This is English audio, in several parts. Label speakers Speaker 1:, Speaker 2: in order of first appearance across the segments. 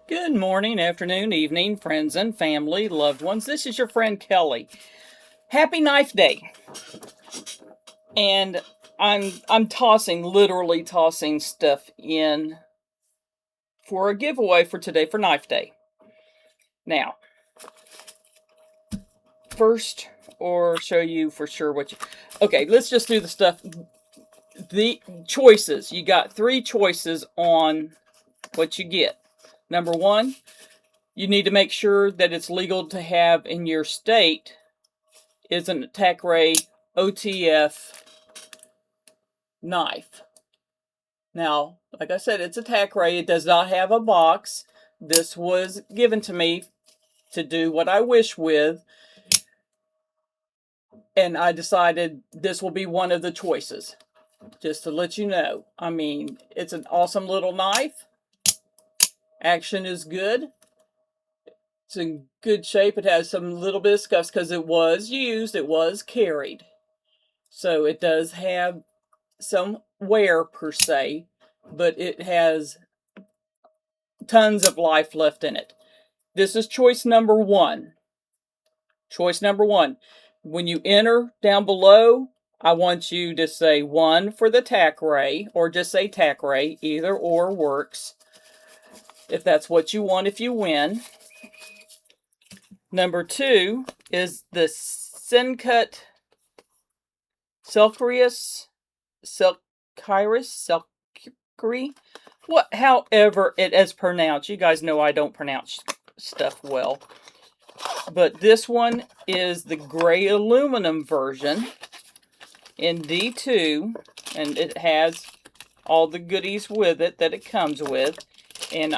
Speaker 1: Good morning, afternoon, evening, friends and family, loved ones. This is your friend Kelly. Happy Knife Day. And I'm literally tossing stuff in for a giveaway for today for Knife Day. Now, first or show you for sure what you Okay, let's just do the stuff. The choices. You got 3 choices on what you get. Number 1, you need to make sure that it's legal to have in your state is an attack-ray OTF knife. Now, like I said, it's attack-ray. It does not have a box. This was given to me to do what I wish with, and I decided this will be one of the choices. Just to let you know. I mean, it's an awesome little knife. Action is good. It's in good shape. It has some little bit of scuffs because it was used. It was carried. So it does have some wear per se, but it has tons of life left in it. This is choice number 1. Choice number 1. When you enter down below, I want you to say 1 for the tack ray, or just say tack ray. Either or works. If that's what you want, if you win. Number 2 is the Sencut Selkrius, however it is pronounced. You guys know I don't pronounce stuff well. But this one is the gray aluminum version in D2, and it has all the goodies with it that it comes with. And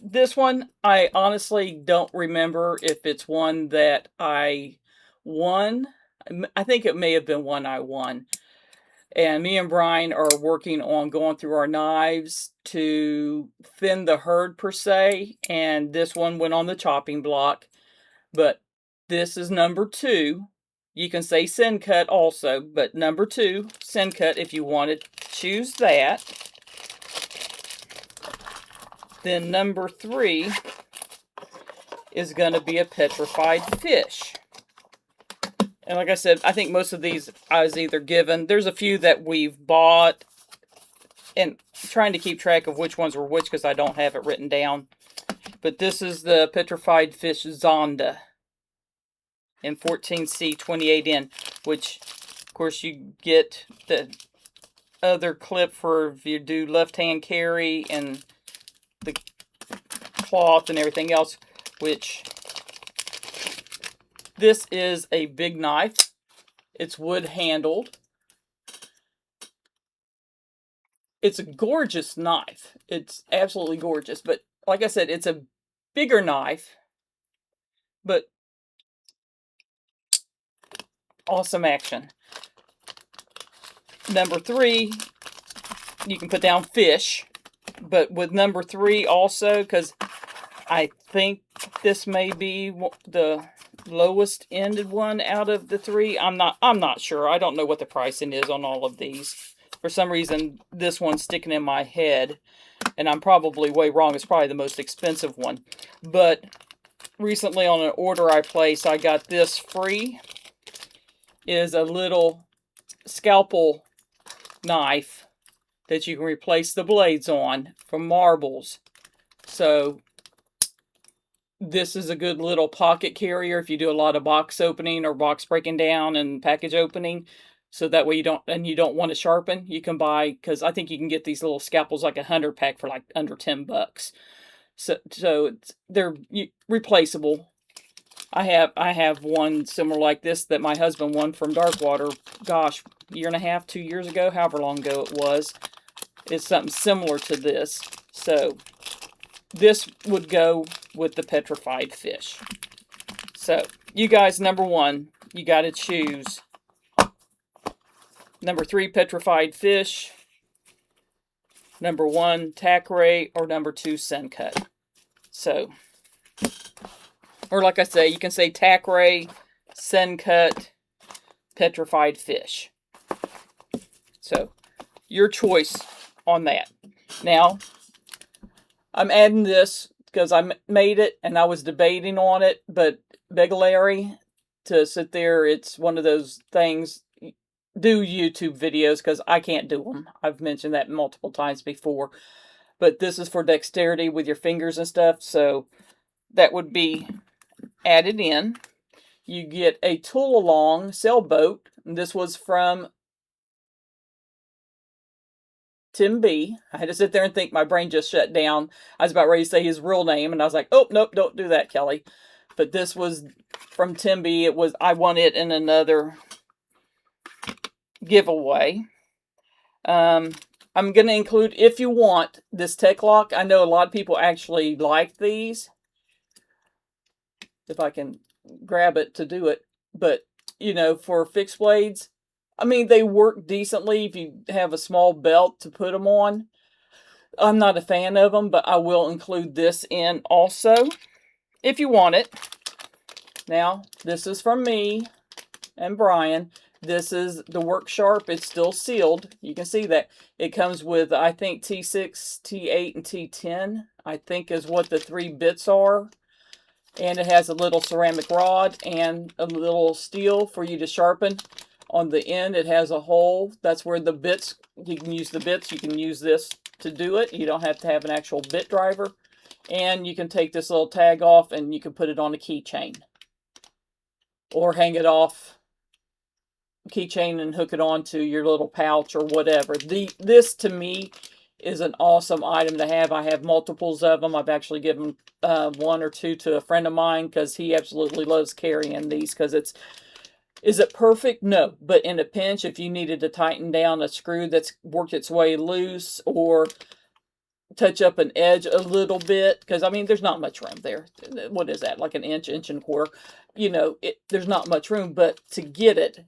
Speaker 1: this one, I honestly don't remember if it's one that I won. I think it may have been one I won. And me and Brian are working on going through our knives to thin the herd per se. And this one went on the chopping block. But this is number 2. You can say Sencut also, but number 2, Sencut, if you want to choose that. Then number 3 is going to be a petrified fish. And like I said, I think most of these I was either given. There's a few that we've bought. And trying to keep track of which ones were which because I don't have it written down. But this is the petrified fish Zonda in 14C 28N. Which, of course, you get the other clip for if you do left-hand carry and the cloth and everything else. Which... this is a big knife. It's wood handled. It's a gorgeous knife. It's absolutely gorgeous. But like I said, it's a bigger knife. But awesome action. Number 3, you can put down fish. But with number 3 also, because I think this may be the lowest ended one out of the 3. I'm not sure. I don't know what the pricing is on all of these. For some reason, this one's sticking in my head, and I'm probably way wrong. It's probably the most expensive one. But recently on an order I placed, I got this free. It is a little scalpel knife that you can replace the blades on from marbles. So this is a good little pocket carrier if you do a lot of box opening or box breaking down and package opening. So that way you don't want to sharpen, you can buy, because I think you can get these little scalpels like a 100-pack for like under $10. So they're replaceable. I have one similar like this that my husband won from Darkwater, gosh, year and a half, 2 years ago, however long ago it was. It's something similar to this. So this would go with the petrified fish. So, you guys, number 1, you got to choose. Number 3, petrified fish. Number 1, tack ray, or number 2, Sencut. So, or like I say, you can say tack ray, Sencut, petrified fish. So, your choice on that. Now, I'm adding this because I made it and I was debating on it, but Larry, to sit there, it's one of those things. Do YouTube videos because I can't do them. I've mentioned that multiple times before. But this is for dexterity with your fingers and stuff, so that would be added in. You get a tool along sailboat. And this was from Tim B. I had to sit there and think. My brain just shut down. I was about ready to say his real name, and I was like, oh, nope, don't do that, Kelly. But this was from Tim B. It was, I won it in another giveaway. I'm going to include, if you want, this Tech Lock. I know a lot of people actually like these. If I can grab it to do it. But, you know, for fixed blades, I mean, they work decently if you have a small belt to put them on. I'm not a fan of them, but I will include this in also, if you want it. Now, this is from me and Brian. This is the Work Sharp. It's still sealed. You can see that. It comes with, I think, T6, T8, and T10, I think is what the 3 bits are. And it has a little ceramic rod and a little steel for you to sharpen. On the end, it has a hole. That's where the bits, you can use the bits. You can use this to do it. You don't have to have an actual bit driver. And you can take this little tag off and you can put it on a keychain. Or hang it off keychain and hook it onto your little pouch or whatever. This, to me, is an awesome item to have. I have multiples of them. I've actually given 1 or 2 to a friend of mine because he absolutely loves carrying these because it's, is it perfect? No. But in a pinch, if you needed to tighten down a screw that's worked its way loose or touch up an edge a little bit, because, I mean, there's not much room there. What is that? Like an inch and a quarter? You know, there's not much room, but to get it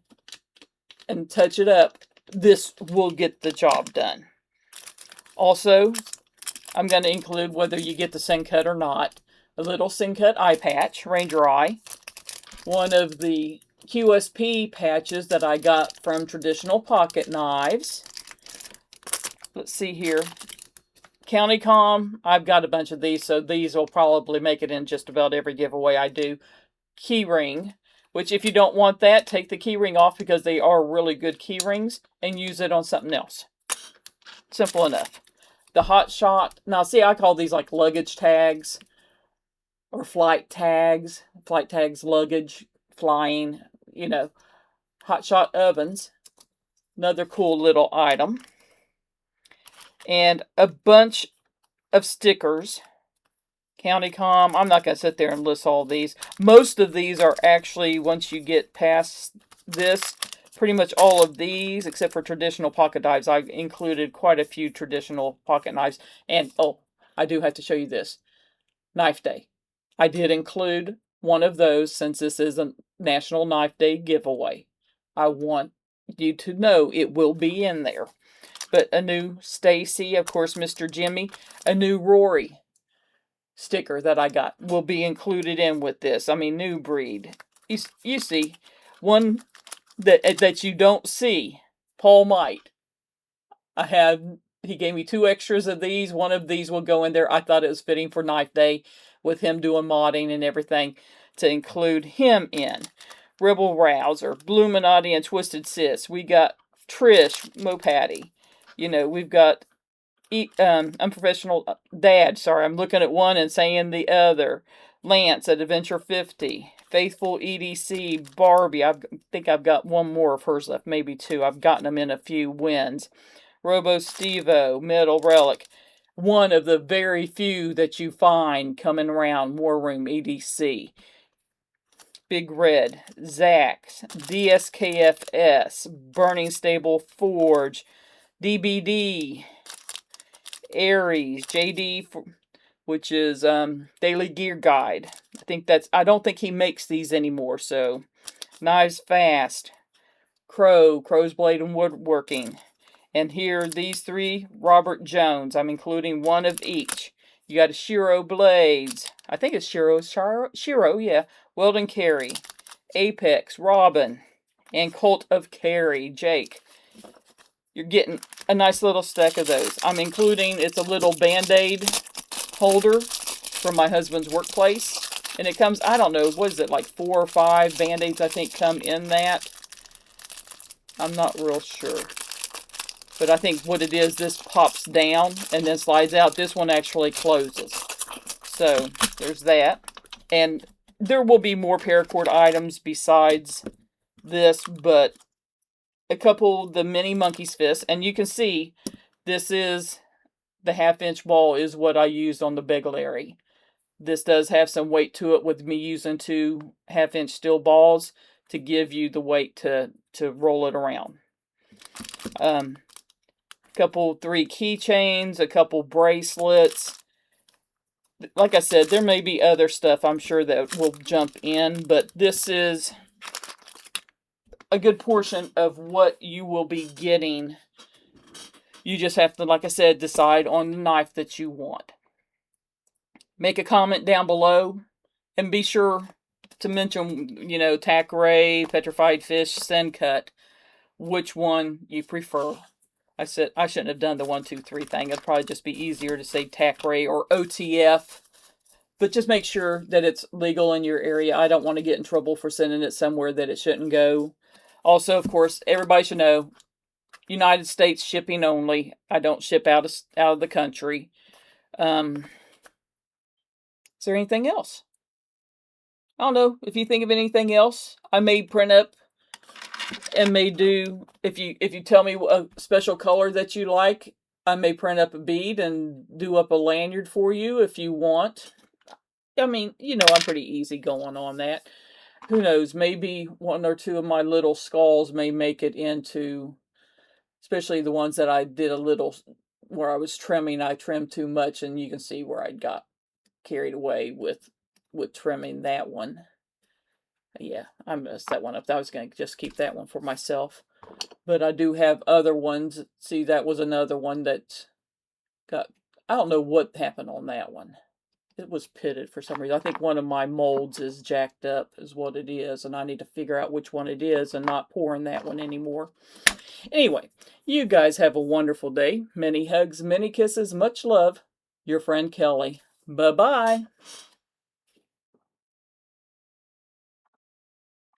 Speaker 1: and touch it up, this will get the job done. Also, I'm going to include, whether you get the Sencut or not, a little Sencut eye patch, Ranger Eye. One of the QSP patches that I got from Traditional Pocket Knives. Let's see here. County Com, I've got a bunch of these, so these will probably make it in just about every giveaway I do. Key ring, which if you don't want that, take the key ring off because they are really good key rings and use it on something else. Simple enough. The Hot Shot, now see, I call these like luggage tags or flight tags. Flight tags, luggage, flying, you know. Hot Shot ovens, another cool little item. And a bunch of stickers. County Com, I'm not going to sit there and list all these. Most of these are actually, once you get past this, pretty much all of these, except for Traditional Pocket Knives. I've included quite a few Traditional Pocket Knives. And, oh, I do have to show you this. Knife Day. I did include one of those since this is a National Knife Day giveaway. I want you to know it will be in there. But a new Stacy, of course, Mr. Jimmy, a new Rory sticker that I got will be included in with this. I mean, new breed. You see, one that you don't see, Paul Might. He gave me 2 extras of these. One of these will go in there. I thought it was fitting for Knife Day with him doing modding and everything to include him in. Rebel Rouser, Bluminati, and Twisted Sis. We got Trish, Mopatty. You know, we've got Unprofessional Dad. Sorry, I'm looking at one and saying the other. Lance at Adventure 50. Faithful EDC. Barbie. I think I've got one more of hers left. Maybe 2. I've gotten them in a few wins. Robo Stevo. Metal Relic. One of the very few that you find coming around War Room EDC. Big Red. Zax. DSKFS. Burning Stable Forge. DBD, Aries, JD, which is Daily Gear Guide. I don't think he makes these anymore, so. Knives Fast, Crow's Blade and Woodworking. And here, these 3, Robert Jones. I'm including one of each. You got a Shiro Blades. I think it's Shiro, yeah. Weldon Carey, Apex, Robin, and Cult of Carey, Jake. You're getting a nice little stack of those. I'm including, it's a little Band-Aid holder from my husband's workplace. And it comes, I don't know, what is it, like 4 or 5 Band-Aids, I think, come in that. I'm not real sure. But I think what it is, this pops down and then slides out. This one actually closes. So, there's that. And there will be more paracord items besides this, but a couple, the mini monkey's fist. And you can see, this is, the 1/2-inch ball is what I used on the Beglary. This does have some weight to it with me using 2 1/2-inch steel balls to give you the weight to roll it around. Couple 3 keychains, a couple bracelets. Like I said, there may be other stuff I'm sure that will jump in, but this is a good portion of what you will be getting. You just have to, like I said, decide on the knife that you want. Make a comment down below and be sure to mention, you know, tack ray, petrified fish, send cut, which one you prefer. I said I shouldn't have done the 1, 2, 3 thing. It'd probably just be easier to say tack ray or OTF. But just make sure that it's legal in your area. I don't want to get in trouble for sending it somewhere that it shouldn't go. Also, of course, everybody should know, United States shipping only. I don't ship out of the country. Is there anything else? I don't know. If you think of anything else, I may print up and may do, if you tell me a special color that you like, I may print up a bead and do up a lanyard for you if you want. I mean, you know, I'm pretty easy going on that. Who knows, maybe 1 or 2 of my little skulls may make it into, especially the ones that I did a little, where I was trimming, I trimmed too much, and you can see where I got carried away with trimming that one. Yeah, I messed that one up. I was going to just keep that one for myself. But I do have other ones. See, that was another one that got, I don't know what happened on that one. It was pitted for some reason. I think one of my molds is jacked up is what it is. And I need to figure out which one it is and not pouring that one anymore. Anyway, you guys have a wonderful day. Many hugs, many kisses, much love. Your friend Kelly. Bye-bye.